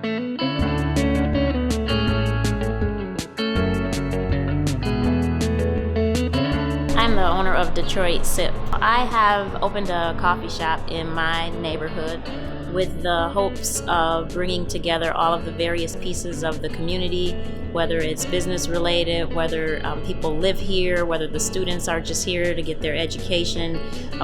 I'm the owner of Detroit Sip. I have opened a coffee shop in my neighborhood with the hopes of bringing together all of the various pieces of the community, whether it's business related, whether people live here, whether the students are just here to get their education,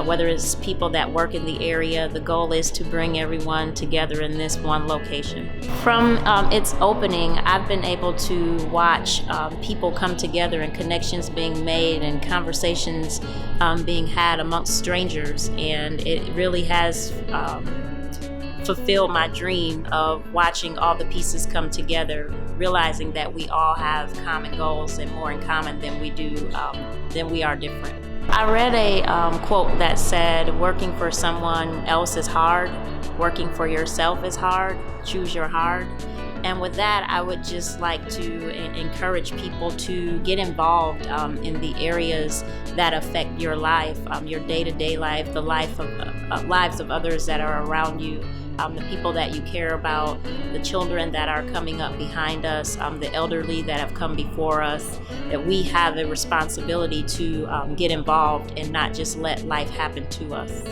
whether it's people that work in the area. The goal is to bring everyone together in this one location. From its opening, I've been able to watch people come together and connections being made and conversations being had amongst strangers, and it really has fulfill my dream of watching all the pieces come together, realizing that we all have common goals and more in common than we are different. I read a quote that said, working for someone else is hard, working for yourself is hard, choose your hard. And with that, I would just like to encourage people to get involved in the areas that affect your life, your day-to-day life, the lives of others that are around you, the people that you care about, the children that are coming up behind us, the elderly that have come before us, that we have a responsibility to get involved and not just let life happen to us.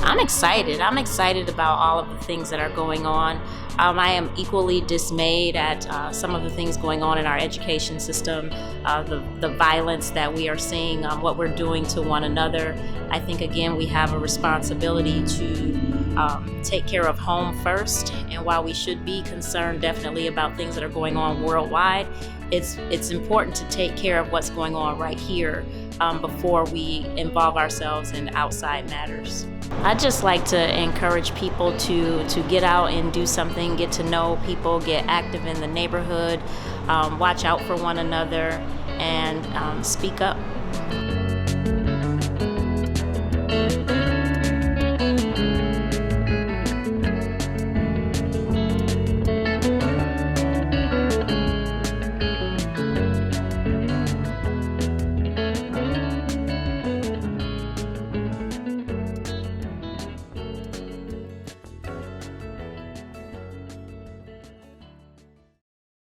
I'm excited. I'm excited about all of the things that are going on. I am equally dismayed at some of the things going on in our education system, the violence that we are seeing, what we're doing to one another. I think, again, we have a responsibility to take care of home first. And while we should be concerned definitely about things that are going on worldwide, it's important to take care of what's going on right here before we involve ourselves in outside matters. I'd just like to encourage people to get out and do something, get to know people, get active in the neighborhood, watch out for one another, and speak up.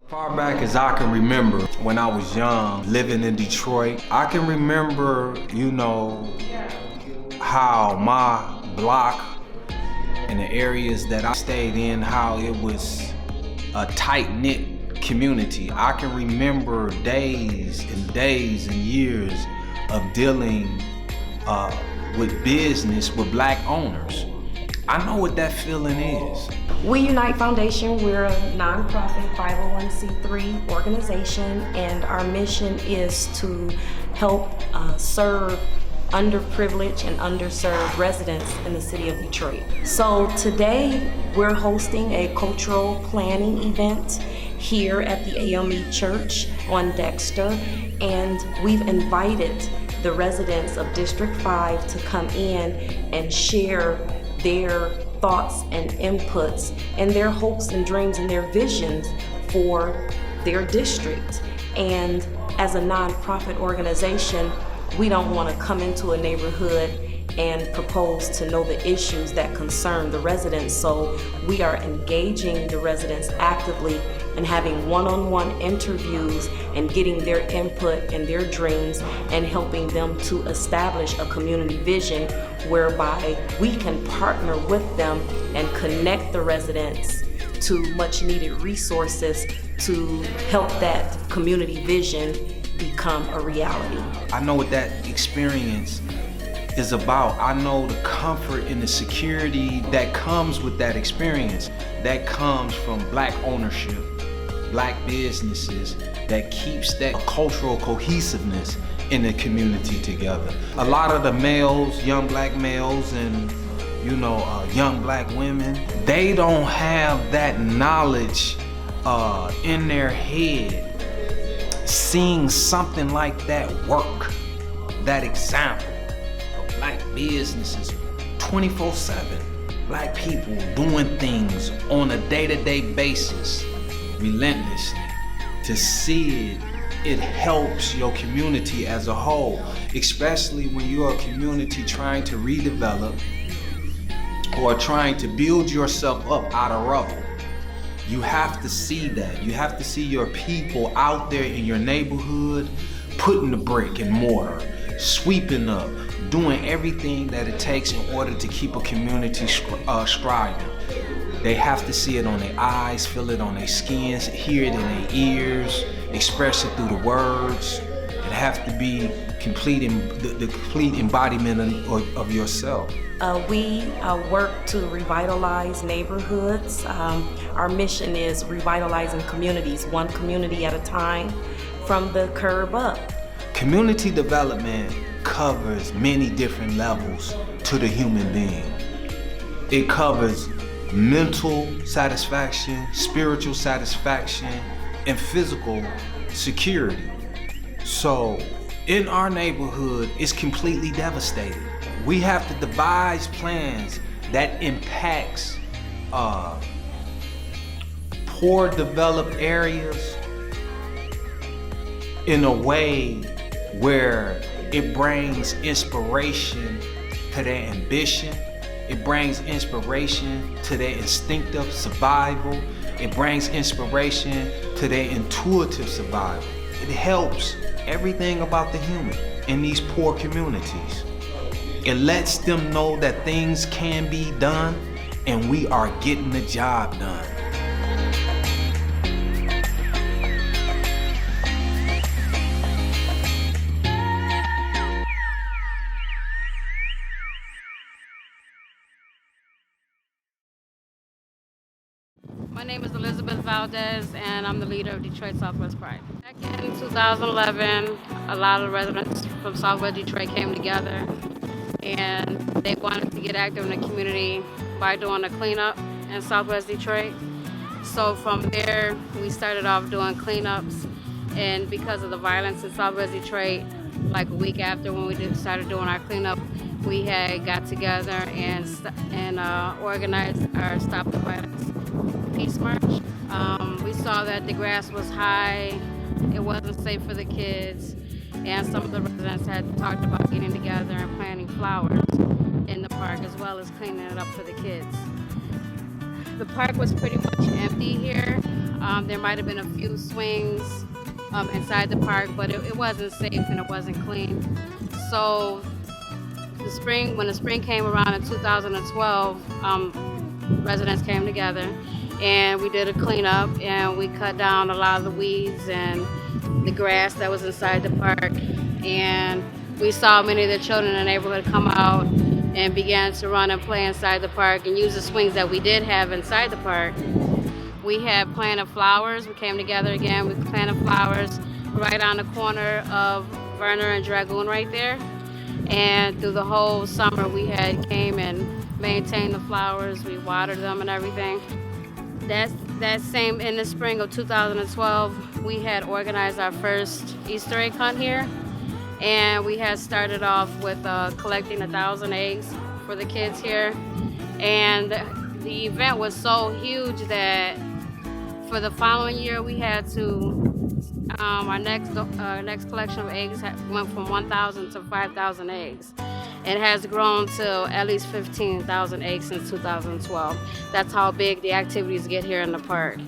Far back as I can remember, when I was young, living in Detroit, I can remember, how my block and the areas that I stayed in, how it was a tight-knit community. I can remember days and days and years of dealing with business with black owners. I know what that feeling is. We Unite Foundation, we're a nonprofit 501c3 organization, and our mission is to help serve underprivileged and underserved residents in the city of Detroit. So today we're hosting a cultural planning event here at the AME Church on Dexter, and we've invited the residents of District 5 to come in and share their thoughts and inputs and their hopes and dreams and their visions for their district. And as a nonprofit organization, we don't want to come into a neighborhood and propose to know the issues that concern the residents. So we are engaging the residents actively and having one-on-one interviews and getting their input and their dreams and helping them to establish a community vision whereby we can partner with them and connect the residents to much needed resources to help that community vision become a reality. I know what that experience is about. I know the comfort and the security that comes with that experience, that comes from black ownership, black businesses, that keeps that cultural cohesiveness in the community together. A lot of the males, young black males and young black women, they don't have that knowledge in their head. Seeing something like that work, that example of black businesses 24/7, black people doing things on a day-to-day basis, relentlessly, to see it helps your community as a whole, especially when you're a community trying to redevelop or trying to build yourself up out of rubble. You have to see that. You have to see your people out there in your neighborhood putting the brick and mortar, sweeping up, doing everything that it takes in order to keep a community striving. They have to see it on their eyes, feel it on their skins, hear it in their ears, express it through the words. It has to be the complete embodiment of yourself. We work to revitalize neighborhoods. Our mission is revitalizing communities, one community at a time, from the curb up. Community development covers many different levels to the human being. It covers mental satisfaction, spiritual satisfaction, and physical security. So in our neighborhood, it's completely devastated. We have to devise plans that impacts poor developed areas in a way where it brings inspiration to their ambition. It brings inspiration to their instinctive survival. It brings inspiration to their intuitive survival. It helps everything about the human in these poor communities. It lets them know that things can be done and we are getting the job done. My name is Elizabeth Valdez, and I'm the leader of Detroit Southwest Pride. Back in 2011, a lot of residents from Southwest Detroit came together, and they wanted to get active in the community by doing a cleanup in Southwest Detroit. So from there, we started off doing cleanups, and because of the violence in Southwest Detroit, like a week after when we started doing our cleanup, we had got together and organized our Stop the Violence Peace March. We saw that the grass was high, it wasn't safe for the kids, and some of the residents had talked about getting together and planting flowers in the park as well as cleaning it up for the kids. The park was pretty much empty here. There might have been a few swings inside the park, but it wasn't safe and it wasn't clean. So when the spring came around in 2012, residents came together and we did a cleanup and we cut down a lot of the weeds and the grass that was inside the park. And we saw many of the children in the neighborhood come out and began to run and play inside the park and use the swings that we did have inside the park. We had planted flowers. We came together again. We planted flowers right on the corner of Verner and Dragoon right there. And through the whole summer, we had came and maintained the flowers. We watered them and everything. That same in the spring of 2012, we had organized our first Easter egg hunt here. And we had started off with collecting 1,000 eggs for the kids here. And the event was so huge that for the following year, we had to, our next collection of eggs went from 1,000 to 5,000 eggs. It has grown to at least 15,000 eggs since 2012. That's how big the activities get here in the park.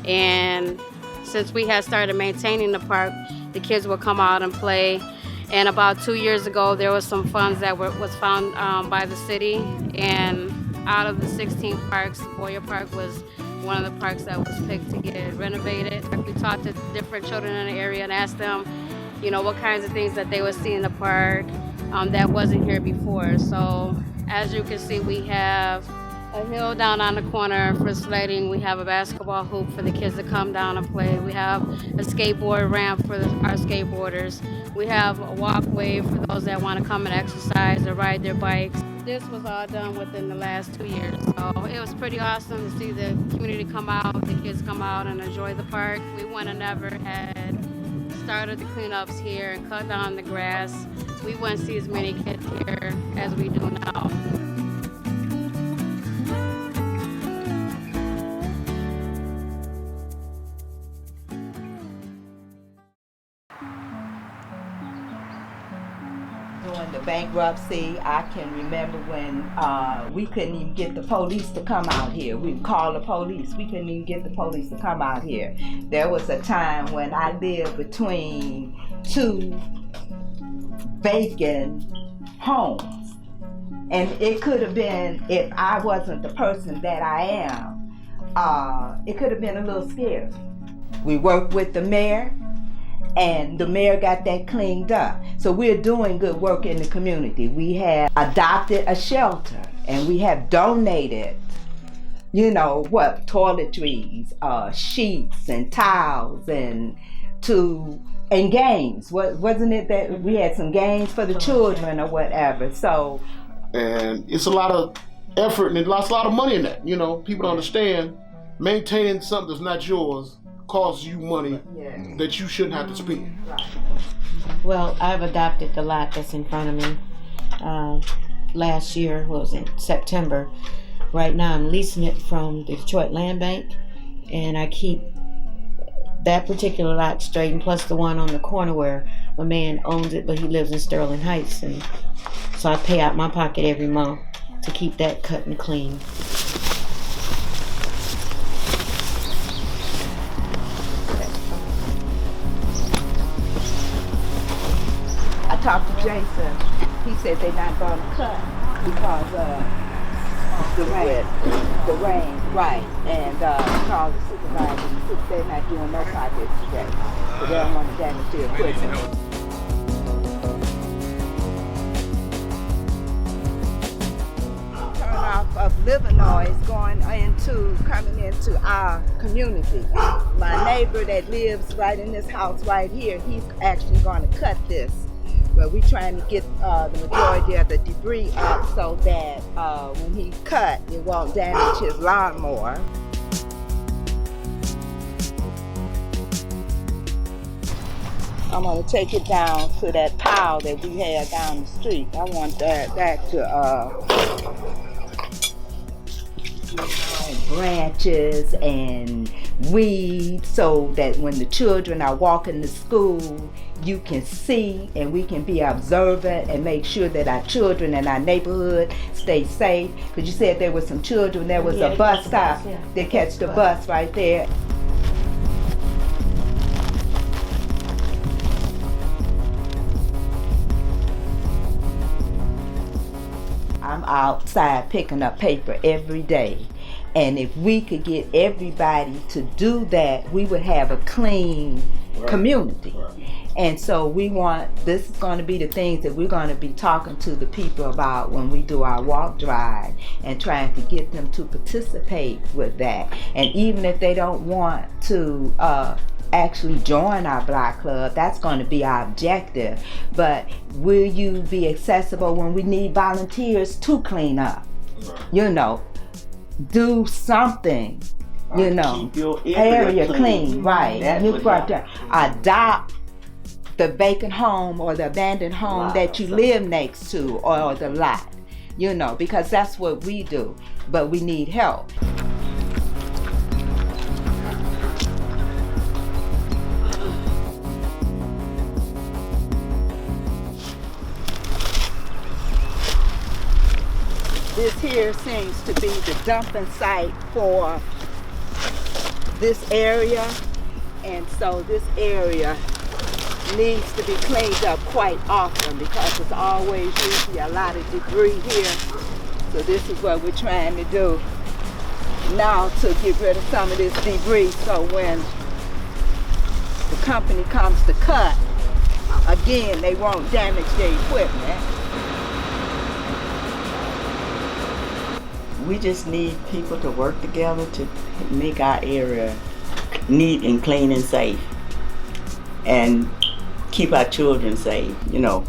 And since we had started maintaining the park, the kids would come out and play. And about 2 years ago, there was some funds that was found by the city. And out of the 16 parks, Boyer Park was one of the parks that was picked to get renovated. We talked to different children in the area and asked them, what kinds of things that they would see in the park that wasn't here before. So as you can see, we have a hill down on the corner for sledding. We have a basketball hoop for the kids to come down and play. We have a skateboard ramp for our skateboarders. We have a walkway for those that want to come and exercise or ride their bikes. This was all done within the last 2 years. So it was pretty awesome to see the community come out, the kids come out and enjoy the park. We wouldn't have never had started the cleanups here and cut down the grass. We wouldn't see as many kids here as we do now. Doing the bankruptcy. I can remember when we couldn't even get the police to come out here. We'd call the police. We couldn't even get the police to come out here. There was a time when I lived between two vacant homes. And it could have been, if I wasn't the person that I am, it could have been a little scary. We worked with the mayor, and the mayor got that cleaned up. So we're doing good work in the community. We have adopted a shelter, and we have donated, toiletries, sheets and towels and games. Wasn't it that we had some games for the children or whatever? So, and it's a lot of effort and a lot of money in that. People don't understand maintaining something that's not yours costs you money that you shouldn't have to spend. Well, I've adopted the lot that's in front of me last year, September. Right now I'm leasing it from the Detroit Land Bank, and I keep that particular lot straight, and plus the one on the corner where a man owns it, but he lives in Sterling Heights, and so I pay out my pocket every month to keep that cut and clean. I talked to Jason. He said they're not going to cut because the rain, right? And he called the supervisor and said they're not doing no projects today, so they don't want to damage the equipment. Turn off of Livernois coming into our community. My neighbor that lives right in this house right here, he's actually going to cut this. But we're trying to get the majority of the debris up so that when he cut, it won't damage his lawnmower. I'm going to take it down to that pile that we had down the street. I want that to branches and weeds so that when the children are walking to school, you can see and we can be observant and make sure that our children in our neighborhood stay safe. Because you said there were some children, there was a bus stop. They catch the bus right there. I'm outside picking up paper every day. And if we could get everybody to do that, we would have a clean community. And so this is going to be the things that we're going to be talking to the people about when we do our walk drive and trying to get them to participate with that. And even if they don't want to actually join our block club, that's going to be our objective. But will you be accessible when we need volunteers to clean up? Do something, keep your area clean, right? Adopt the vacant home or the abandoned home that you live next to, or the lot, because that's what we do, but we need help. This here seems to be the dumping site for this area, and so this area needs to be cleaned up quite often because there's always usually a lot of debris here. So this is what we're trying to do now, to get rid of some of this debris, so when the company comes to cut, again, they won't damage the equipment. We just need people to work together to make our area neat and clean and safe, and keep our children safe. To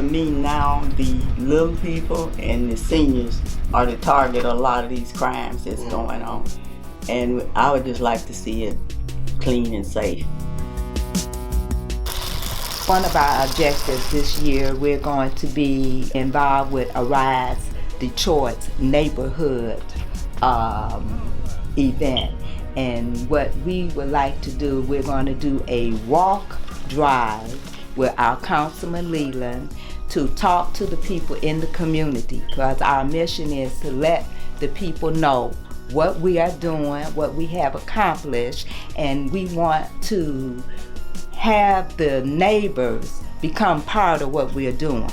me now, the little people and the seniors are the target of a lot of these crimes that's going on. And I would just like to see it clean and safe. One of our objectives this year, we're going to be involved with Arise Detroit's neighborhood event. And what we would like to do, we're going to do a walk drive with our Councilman Leland to talk to the people in the community, because our mission is to let the people know what we are doing, what we have accomplished, and we want to have the neighbors become part of what we are doing.